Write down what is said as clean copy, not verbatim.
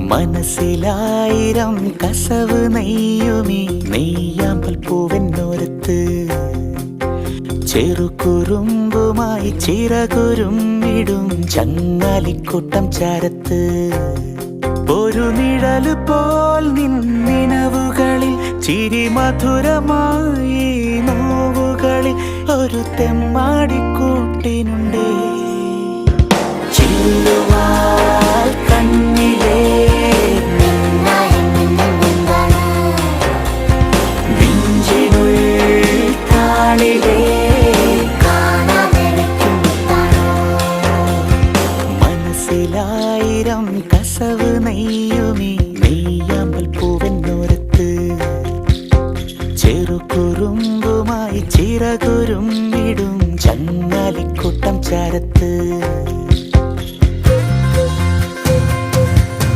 മനസ്സിലായിരം കസവ് നെയ്യുമീ നെയ്യാമ്പൽ പൂവെന്നോരത്ത് ചെറുകുറുമ്പുമായി ചിറകുരുമ്മിടും ചങ്ങാലിക്കൂട്ടം ചാരത്ത് ഒരു നിഴല് പോൽ നിന്നിനവുകളിൽ ചിരി മധുരമായി നോവുകളിൽ ഒരു തെമ്മാടിക്കൂട്ടിനുണ്ടേ ചില്ലുവാൽ കണ്ണിലേ നെഞ്ചിനുള്ളിൽ കാണിലേ മനസ്സിലായിരം കസവ് നെയ്യുമീ നെയ്യാമ്പൽ പൂവെന്നോരത്ത് ചെറുകുറുമ്പുമായി ചിറകുരുമ്മിടും ചങ്ങാലിക്കൂട്ടം ചാരത്ത്